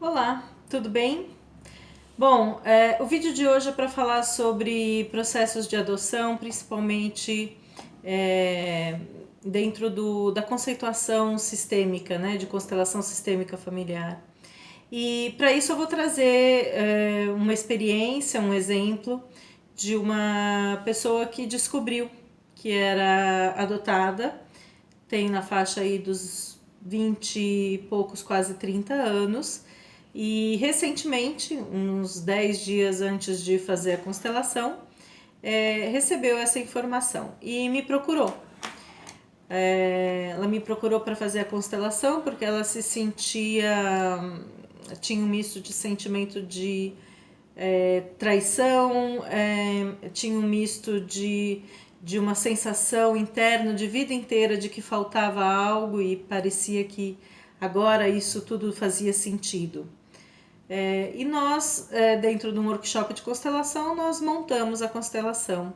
Olá, tudo bem? Bom, o vídeo de hoje é para falar sobre processos de adoção, principalmente é, dentro da conceituação sistêmica, né, de constelação sistêmica familiar. E para isso eu vou trazer uma experiência, um exemplo de uma pessoa que descobriu que era adotada, tem na faixa aí dos 20 e poucos, quase 30 anos, e recentemente, uns 10 dias antes de fazer a constelação, recebeu essa informação e me procurou. Ela me procurou para fazer a constelação porque ela se sentia, tinha um misto de sentimento de traição, tinha um misto de uma sensação interna de vida inteira de que faltava algo e parecia que agora isso tudo fazia sentido. E nós, dentro de um workshop de constelação, nós montamos a constelação.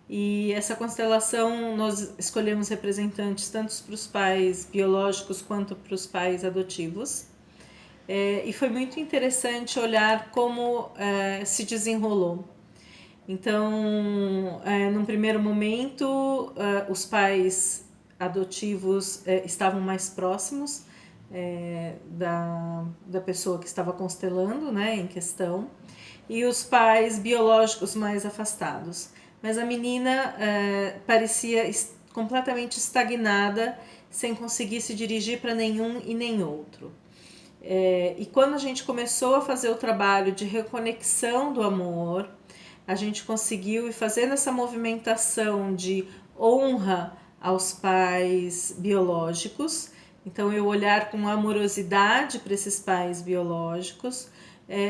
E essa constelação nós escolhemos representantes tanto para os pais biológicos quanto para os pais adotivos. E foi muito interessante olhar como se desenrolou. Então, num primeiro momento, os pais adotivos estavam mais próximos da pessoa que estava constelando, né, em questão, e os pais biológicos mais afastados. Mas a menina parecia completamente estagnada, sem conseguir se dirigir para nenhum e nem outro. E quando a gente começou a fazer o trabalho de reconexão do amor, a gente conseguiu ir fazendo essa movimentação de honra aos pais biológicos. Então, eu olhar com amorosidade para esses pais biológicos,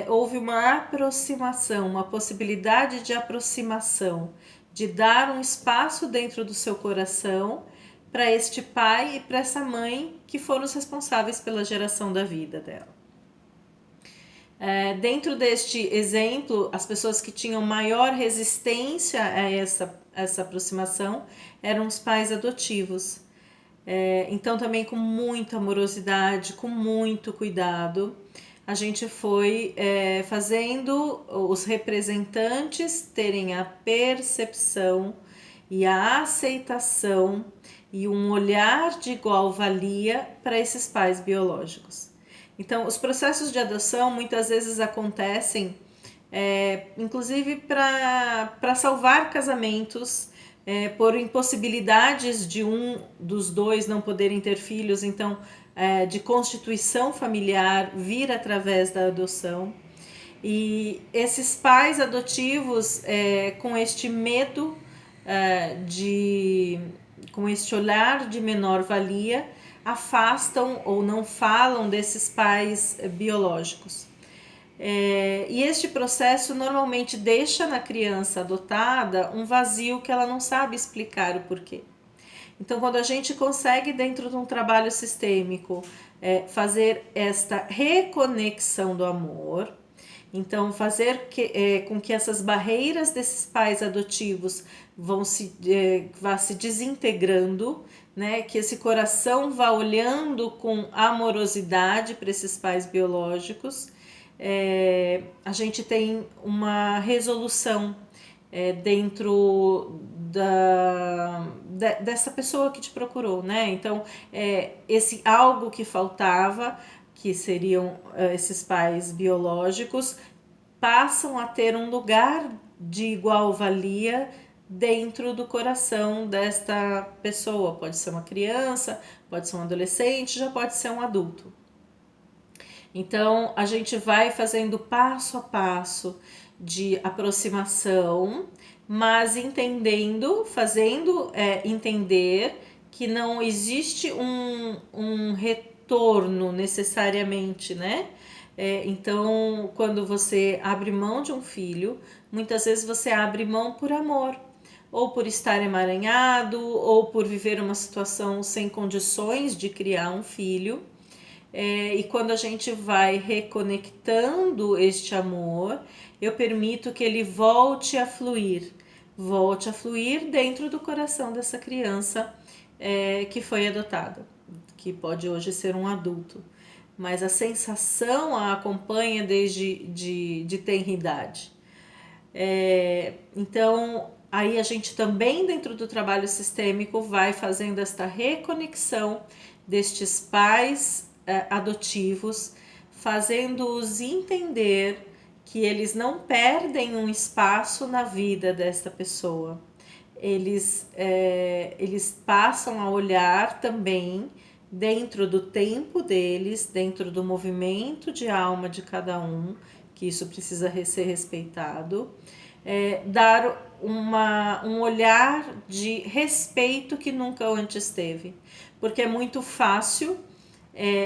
houve uma aproximação, uma possibilidade de aproximação, de dar um espaço dentro do seu coração para este pai e para essa mãe que foram os responsáveis pela geração da vida dela. Dentro deste exemplo, as pessoas que tinham maior resistência a essa aproximação eram os pais adotivos. Então, também com muita amorosidade, com muito cuidado, a gente foi fazendo os representantes terem a percepção e a aceitação e um olhar de igual valia para esses pais biológicos. Então, os processos de adoção muitas vezes acontecem, inclusive para salvar casamentos, por impossibilidades de um dos dois não poderem ter filhos, então, de constituição familiar vir através da adoção. E esses pais adotivos, com este medo com este olhar de menor valia, afastam ou não falam desses pais biológicos. E este processo normalmente deixa na criança adotada um vazio que ela não sabe explicar o porquê. Então, quando a gente consegue, dentro de um trabalho sistêmico, fazer esta reconexão do amor, então fazer com que essas barreiras desses pais adotivos vá se desintegrando, né? Que esse coração vá olhando com amorosidade para esses pais biológicos, a gente tem uma resolução dentro dessa pessoa que te procurou, né? Então, esse algo que faltava, que seriam esses pais biológicos, passam a ter um lugar de igual valia dentro do coração desta pessoa. Pode ser uma criança, pode ser um adolescente, já pode ser um adulto. Então, a gente vai fazendo passo a passo de aproximação, mas fazendo entender que não existe um retorno necessariamente, né? Então, quando você abre mão de um filho, muitas vezes você abre mão por amor, ou por estar emaranhado, ou por viver uma situação sem condições de criar um filho. E quando a gente vai reconectando este amor, eu permito que ele volte a fluir dentro do coração dessa criança que foi adotada, que pode hoje ser um adulto. mas a sensação a acompanha desde de tenridade. Então, aí a gente também, dentro do trabalho sistêmico, vai fazendo esta reconexão destes pais adotivos, fazendo-os entender que eles não perdem um espaço na vida desta pessoa. Eles passam a olhar também dentro do tempo deles, dentro do movimento de alma de cada um, que isso precisa ser respeitado, dar um olhar de respeito que nunca antes teve. Porque é muito fácil,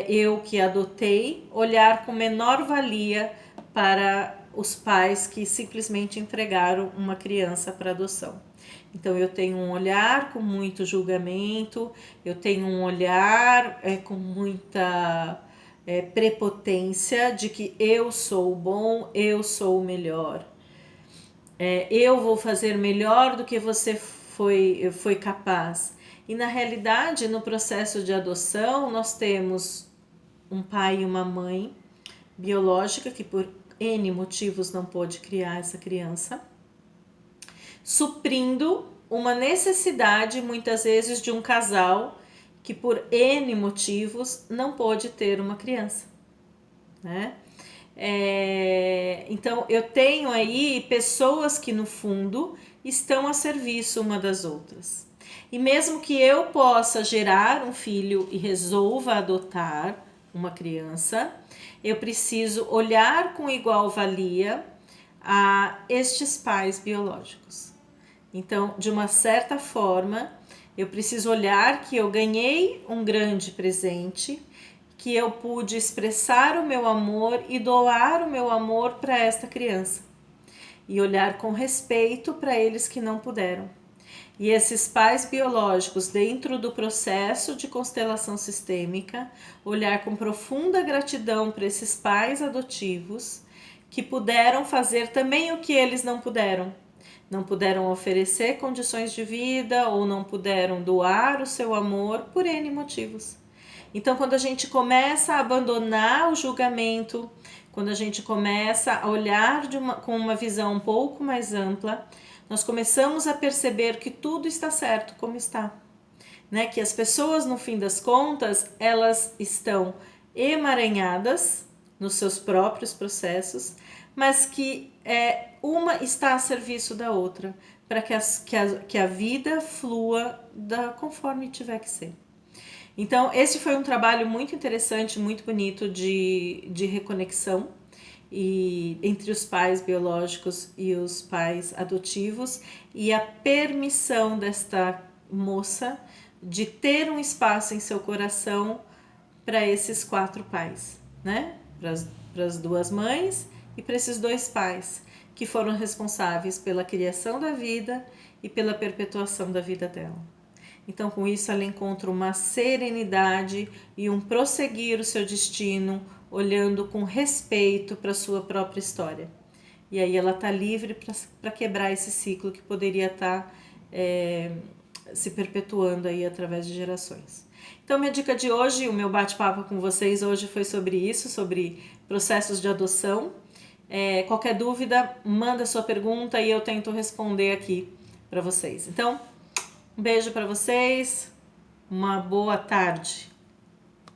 eu que adotei, olhar com menor valia para os pais que simplesmente entregaram uma criança para adoção. Então eu tenho um olhar com muito julgamento, eu tenho um olhar com muita prepotência de que eu sou o bom, eu sou o melhor. Eu vou fazer melhor do que você foi capaz. E na realidade, no processo de adoção, nós temos um pai e uma mãe biológica que por N motivos não pôde criar essa criança, suprindo uma necessidade muitas vezes de um casal que por N motivos não pôde ter uma criança, né? Então eu tenho aí pessoas que no fundo estão a serviço uma das outras. E mesmo que eu possa gerar um filho e resolva adotar uma criança, eu preciso olhar com igual valia a estes pais biológicos. Então, de uma certa forma, eu preciso olhar que eu ganhei um grande presente, que eu pude expressar o meu amor e doar o meu amor para esta criança. E olhar com respeito para eles que não puderam. E esses pais biológicos, dentro do processo de constelação sistêmica, olhar com profunda gratidão para esses pais adotivos que puderam fazer também o que eles não puderam. Não puderam oferecer condições de vida ou não puderam doar o seu amor por N motivos. Então, quando a gente começa a abandonar o julgamento, quando a gente começa a olhar com uma visão um pouco mais ampla, nós começamos a perceber que tudo está certo como está. Né? Que as pessoas, no fim das contas, elas estão emaranhadas nos seus próprios processos, mas que uma está a serviço da outra, para que a vida flua conforme tiver que ser. Então, esse foi um trabalho muito interessante, muito bonito de reconexão entre os pais biológicos e os pais adotivos, e a permissão desta moça de ter um espaço em seu coração para esses 4 pais, né? Para as 2 mães e para esses 2 pais, que foram responsáveis pela criação da vida e pela perpetuação da vida dela. Então, com isso, ela encontra uma serenidade e um prosseguir o seu destino, olhando com respeito para a sua própria história. E aí ela está livre para quebrar esse ciclo que poderia estar se perpetuando aí através de gerações. Então, minha dica de hoje, o meu bate-papo com vocês hoje foi sobre isso, sobre processos de adoção. Qualquer dúvida, manda sua pergunta e eu tento responder aqui para vocês. Então, um beijo para vocês, uma boa tarde.